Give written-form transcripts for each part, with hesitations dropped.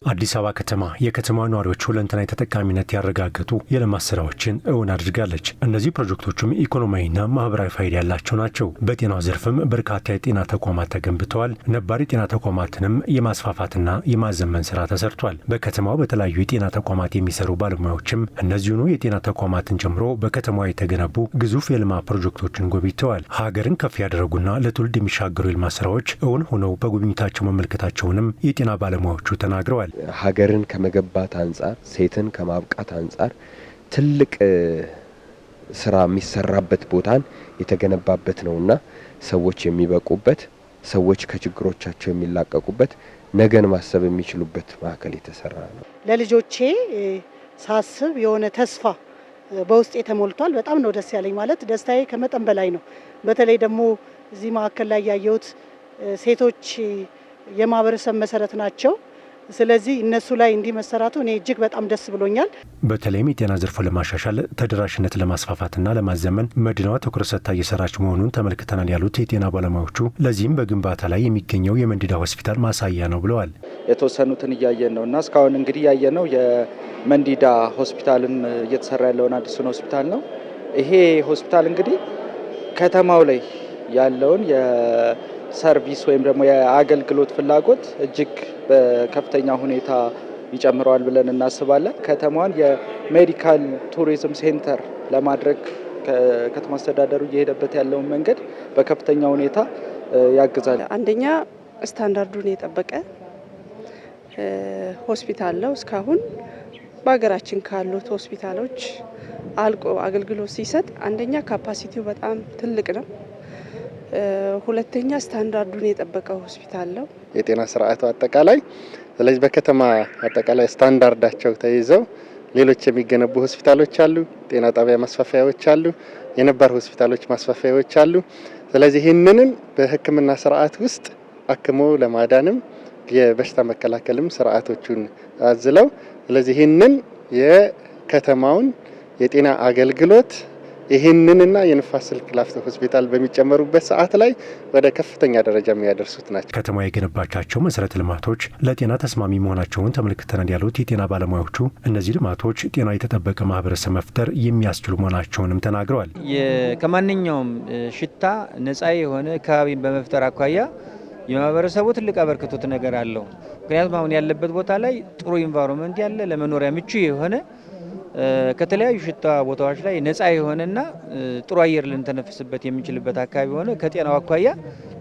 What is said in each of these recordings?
አዲስ አበባ ከተማ የከተማዋ ነዋሪዎች ሁለንተናዊ ተጠቃሚነት ያረጋገጡ የልማት ስራዎችን እውን አድርጋለች። እነዚህ ፕሮጀክቶችም ኢኮኖሚያዊና ማህበራዊ ፋይዳ ያላቸው ናቸው። በጤናው ዘርፍም በርካታ የጤና ተቋማት ተገንብተዋል። ነባር የጤና ተቋማትንም የማስፋፋትና የማዘመን ስራ ተሰርቷል። በከተማው በተለያዩ የጤና ተቋማት የሚሰሩ ባለሙያዎችም እነዚሁኑ የጤና ተቋማትን ጨምሮ በከተማዋ የተገነቡ ግዙፍ የልማት ፕሮጀክቶችን ጎብኝተዋል። ሀገርን ከፍ ያደረጉና ለትውልድ የሚሻገሩ የልማት ስራዎች እውን ሆነው በጉብኝታቸው መመልከታቸውንም የጤና ባለሙያዎቹ ተናግረዋል። ሀገርን ከመገንባት አንጻር ሴትን ከማብቃት አንጻር ትልቅ ስራ የሚሰራበት ቦታን የተገነባበት ነውና ሰዎች የሚበቁበት፣ ሰዎች ከችግሮቻቸው የሚላቀቁበት፣ ነገን ማሰብ የሚችሉበት ማዕከል የተሰራ ነው። ለልጆቼ ሳስብ የሆነ ተስፋ በውስጤ ተሞልቷል። በጣም ነው ደስ ያለኝ። ማለት ደስታዬ ከመጠን በላይ ነው። በተለይ ደግሞ እዚህ ማዕከል ላይ ያየሁት ሴቶች የማህበረሰብ መሰረት ናቸው። ስለዚህ እነሱ ላይ እንዲመሰራቱ እኔ እጅግ በጣም ደስ ብሎኛል። በተለይም የጤና ዘርፉን ለማሻሻል ተደራሽነት ለማስፋፋትና ለማዘመን መዲናዋ ትኩረት ሰጥታ እየሰራች መሆኑን ተመልክተናል ያሉት የጤና ባለሙያዎቹ ለዚህም በግንባታ ላይ የሚገኘው የመንዲዳ ሆስፒታል ማሳያ ነው ብለዋል። የተወሰኑትን እያየን ነው እና እስካሁን እንግዲህ ያየነው የመንዲዳ ሆስፒታልን እየተሰራ ያለውን አዲሱን ሆስፒታል ነው። ይሄ ሆስፒታል እንግዲህ ከተማው ላይ ያለውን ሰርቪስ ወይም ደግሞ የአገልግሎት ፍላጎት እጅግ በከፍተኛ ሁኔታ ይጨምረዋል ብለን እናስባለን። ከተማዋን የሜዲካል ቱሪዝም ሴንተር ለማድረግ ከተማ አስተዳደሩ እየሄደበት ያለውን መንገድ በከፍተኛ ሁኔታ ያግዛል። አንደኛ ስታንዳርዱን የጠበቀ ሆስፒታል ነው። እስካሁን በሀገራችን ካሉት ሆስፒታሎች አልቆ አገልግሎት ሲሰጥ አንደኛ ካፓሲቲው በጣም ትልቅ ነው። ሁለተኛ ስታንዳርዱን የጠበቀ ሆስፒታል ነው። የጤና ስርዓቱ አጠቃላይ ስለዚህ በከተማ አጠቃላይ ስታንዳርዳቸው ተይዘው ሌሎች የሚገነቡ ሆስፒታሎች አሉ፣ ጤና ጣቢያ ማስፋፊያዎች አሉ፣ የነባር ሆስፒታሎች ማስፋፊያዎች አሉ። ስለዚህ ይህንንም በሕክምና ስርዓት ውስጥ አክሞ ለማዳንም የበሽታ መከላከልም ስርዓቶቹን አዝለው ስለዚህ ይህንን የከተማውን የጤና አገልግሎት ይህንንና የንፋስ ስልክ ላፍቶ ሆስፒታል በሚጨመሩበት ሰዓት ላይ ወደ ከፍተኛ ደረጃ የሚያደርሱት ናቸው። ከተማ የገነባቻቸው መሰረተ ልማቶች ለጤና ተስማሚ መሆናቸውን ተመልክተናል ያሉት የጤና ባለሙያዎቹ እነዚህ ልማቶች ጤና የተጠበቀ ማህበረሰብ መፍጠር የሚያስችሉ መሆናቸውንም ተናግረዋል። ከማንኛውም ሽታ ነፃ የሆነ አካባቢን በመፍጠር አኳያ የማህበረሰቡ ትልቅ አበርክቶት ነገር አለው። ምክንያቱም አሁን ያለበት ቦታ ላይ ጥሩ ኢንቫይሮንመንት ያለ ለመኖሪያ ምቹ የሆነ ከተለያዩ ሽታ ቦታዎች ላይ ነፃ የሆነና ጥሩ አየር ልንተነፍስበት የምንችልበት አካባቢ ሆነ ከጤናው አኳያ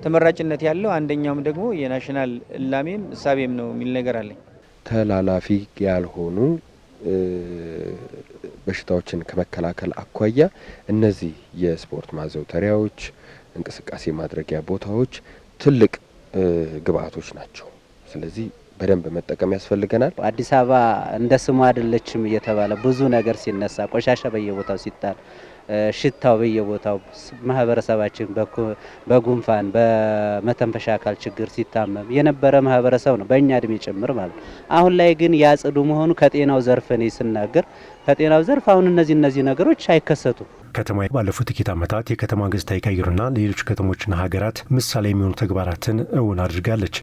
ተመራጭነት ያለው አንደኛውም ደግሞ የናሽናል እላሜም እሳቤም ነው የሚል ነገር አለኝ። ተላላፊ ያልሆኑ በሽታዎችን ከመከላከል አኳያ እነዚህ የስፖርት ማዘውተሪያዎች፣ እንቅስቃሴ ማድረጊያ ቦታዎች ትልቅ ግብአቶች ናቸው። ስለዚህ በደንብ መጠቀም ያስፈልገናል። አዲስ አበባ እንደ ስሙ አይደለችም እየተባለ ብዙ ነገር ሲነሳ ቆሻሻ በየቦታው ሲጣል ሽታው በየቦታው ማህበረሰባችን በጉንፋን በመተንፈሻ አካል ችግር ሲታመም የነበረ ማህበረሰብ ነው በእኛ እድሜ ጭምር ማለት ነው። አሁን ላይ ግን ያጽዱ መሆኑ ከጤናው ዘርፍ ነው ስናገር ከጤናው ዘርፍ አሁን እነዚህ ነገሮች አይከሰቱም። ከተማ ባለፉት ጥቂት ዓመታት የከተማ ገጽታ ይቀይሩና ሌሎች ከተሞችና ሀገራት ምሳሌ የሚሆኑ ተግባራትን እውን አድርጋለች።